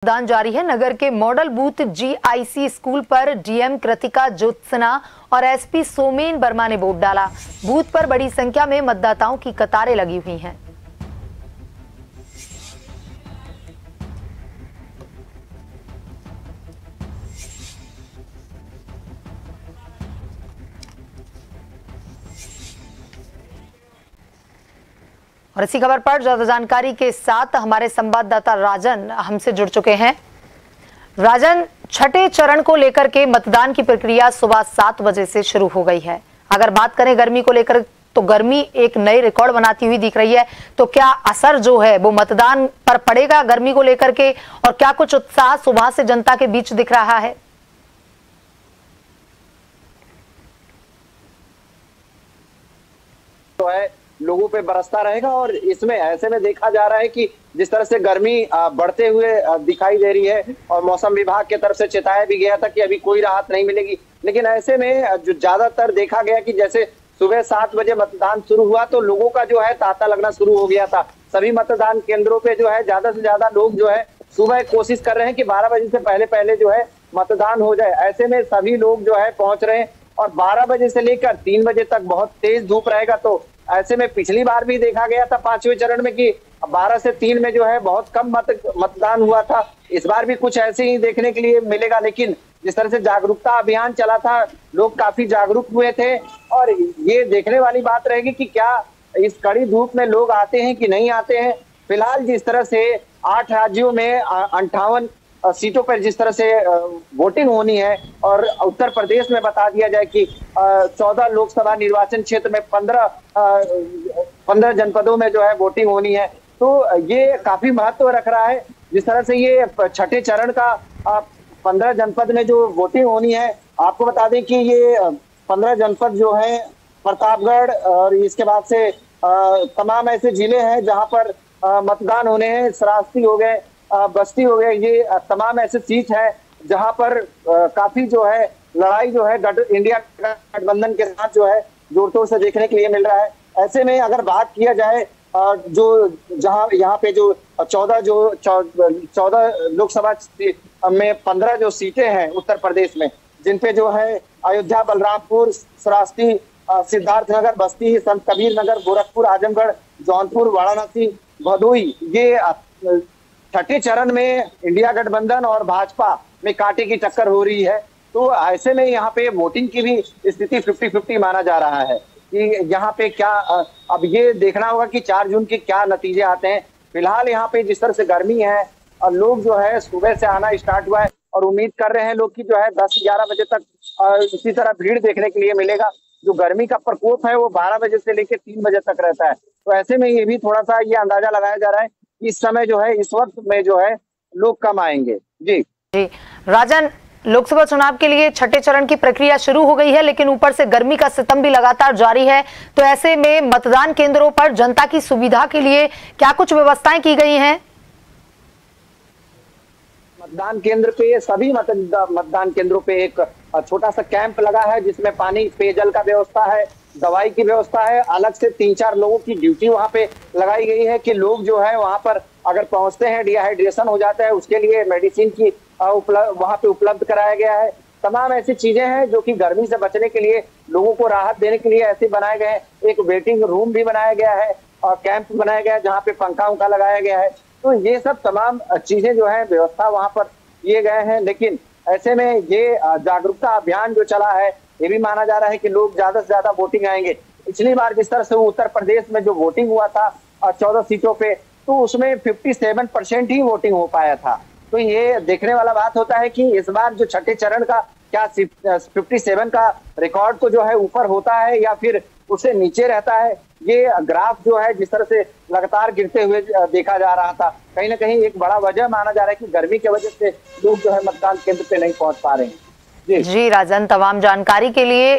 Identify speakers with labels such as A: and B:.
A: मतदान जारी है। नगर के मॉडल बूथ जीआईसी स्कूल पर डीएम कृतिका ज्योत्सना और एसपी सोमेन वर्मा ने वोट डाला। बूथ पर बड़ी संख्या में मतदाताओं की कतारें लगी हुई हैं। और इसी खबर पर ज्यादा जानकारी के साथ हमारे संवाददाता राजन हमसे जुड़ चुके हैं। राजन, छठे चरण को लेकर के मतदान की प्रक्रिया सुबह 7 बजे से शुरू हो गई है। अगर बात करें गर्मी को लेकर तो गर्मी एक नई रिकॉर्ड बनाती हुई दिख रही है, तो क्या असर जो है वो मतदान पर पड़ेगा गर्मी को लेकर के, और क्या कुछ उत्साह सुबह से जनता के बीच दिख रहा है?
B: तो है लोगों पे बरसता रहेगा। और इसमें ऐसे में देखा जा रहा है कि जिस तरह से गर्मी बढ़ते हुए दिखाई दे रही है और मौसम विभाग की तरफ से चेताया भी गया था कि अभी कोई राहत नहीं मिलेगी, लेकिन ऐसे में जो ज्यादातर देखा गया कि जैसे सुबह 7 बजे मतदान शुरू हुआ तो लोगों का जो है तांता लगना शुरू हो गया था। सभी मतदान केंद्रों पे जो है ज्यादा से ज्यादा लोग जो है सुबह कोशिश कर रहे हैं कि 12 बजे से पहले जो है मतदान हो जाए। ऐसे में सभी लोग जो है पहुंच रहे हैं और 12 बजे से लेकर 3 बजे तक बहुत तेज धूप रहेगा। तो ऐसे में पिछली बार भी देखा गया था 5वें चरण में कि 12 से 3 में जो है बहुत कम मतदान हुआ था। इस बार भी कुछ ऐसे ही देखने के लिए मिलेगा, लेकिन जिस तरह से जागरूकता अभियान चला था, लोग काफी जागरूक हुए थे। और ये देखने वाली बात रहेगी कि क्या इस कड़ी धूप में लोग आते हैं कि नहीं आते हैं। फिलहाल जिस तरह से 8 राज्यों में 58 सीटों पर जिस तरह से वोटिंग होनी है, और उत्तर प्रदेश में बता दिया जाए कि 14 लोकसभा निर्वाचन क्षेत्र में 15 जनपदों में जो है वोटिंग होनी है, तो ये काफी महत्व रख रहा है। जिस तरह से ये छठे चरण का 15 जनपद में जो वोटिंग होनी है, आपको बता दें कि ये 15 जनपद जो है प्रतापगढ़ और इसके बाद से तमाम ऐसे जिले हैं जहां पर मतदान होने हैं। श्रावस्ती हो गए, बस्ती हो गए, ये तमाम ऐसे सीट है जहां पर काफी जो है लड़ाई जो है इंडिया गठबंधन के साथ जो है जोर तोड़ से देखने के लिए मिल रहा है। ऐसे में अगर बात किया जाए जो जहां यहाँ पे जो 14 लोकसभा में 15 जो सीटें हैं उत्तर प्रदेश में, जिनपे जो है अयोध्या, बलरामपुर, श्रावस्ती, सिद्धार्थनगर, बस्ती, संत कबीर नगर, गोरखपुर, आजमगढ़, जौनपुर, वाराणसी, भदोही, ये छठे चरण में इंडिया गठबंधन और भाजपा में कांटे की टक्कर हो रही है। तो ऐसे में यहाँ पे वोटिंग की भी स्थिति 50-50 माना जा रहा है कि यहाँ पे क्या अब ये देखना होगा कि 4 जून के क्या नतीजे आते हैं। फिलहाल यहाँ पे जिस तरह से गर्मी है और लोग जो है सुबह से आना स्टार्ट हुआ है और उम्मीद कर रहे हैं लोग की जो है 10-11 बजे तक इसी तरह भीड़ देखने के लिए मिलेगा। जो गर्मी का प्रकोप है वो 12 बजे से लेकर 3 बजे तक रहता है। तो ऐसे में ये भी थोड़ा सा ये अंदाजा लगाया जा रहा है इस समय जो है इस वक्त में जो है लोग कम आएंगे। जी
A: राजन, लोकसभा चुनाव के लिए छठे चरण की प्रक्रिया शुरू हो गई है, लेकिन ऊपर से गर्मी का सितम भी लगातार जारी है। तो ऐसे में मतदान केंद्रों पर जनता की सुविधा के लिए क्या कुछ व्यवस्थाएं की गई हैं?
B: मतदान केंद्र पे सभी मतदान केंद्रों पे एक छोटा सा कैंप लगा है जिसमें पानी, पेयजल का व्यवस्था है, दवाई की व्यवस्था है। अलग से 3-4 लोगों की ड्यूटी वहां पे लगाई गई है कि लोग जो है वहां पर अगर पहुंचते हैं डिहाइड्रेशन हो जाता है, उसके लिए मेडिसिन की वहां पे उपलब्ध कराया गया है। तमाम ऐसी चीजें हैं जो कि गर्मी से बचने के लिए, लोगों को राहत देने के लिए ऐसे बनाए गए हैं। एक वेटिंग रूम भी बनाया गया है और कैंप बनाया गया है जहाँ पे पंखा उंखा लगाया गया है। तो ये सब तमाम चीजें जो है व्यवस्था वहां पर किए गए हैं। लेकिन ऐसे में ये जागरूकता अभियान जो चला है, ये भी माना जा रहा है कि लोग ज्यादा से ज्यादा वोटिंग आएंगे। पिछली बार जिस तरह से उत्तर प्रदेश में जो वोटिंग हुआ था 14 सीटों पे, तो उसमें 57% ही वोटिंग हो पाया था। तो ये देखने वाला बात होता है कि इस बार जो छठे चरण का क्या 57 का रिकॉर्ड को जो है ऊपर होता है या फिर उससे नीचे रहता है। ये ग्राफ जो है जिस तरह से लगातार गिरते हुए देखा जा रहा था, कहीं ना कहीं एक बड़ा वजह माना जा रहा है कि गर्मी की वजह से लोग जो है मतदान केंद्र पे नहीं पहुंच पा रहे हैं।
A: जी राजन, तमाम जानकारी के लिए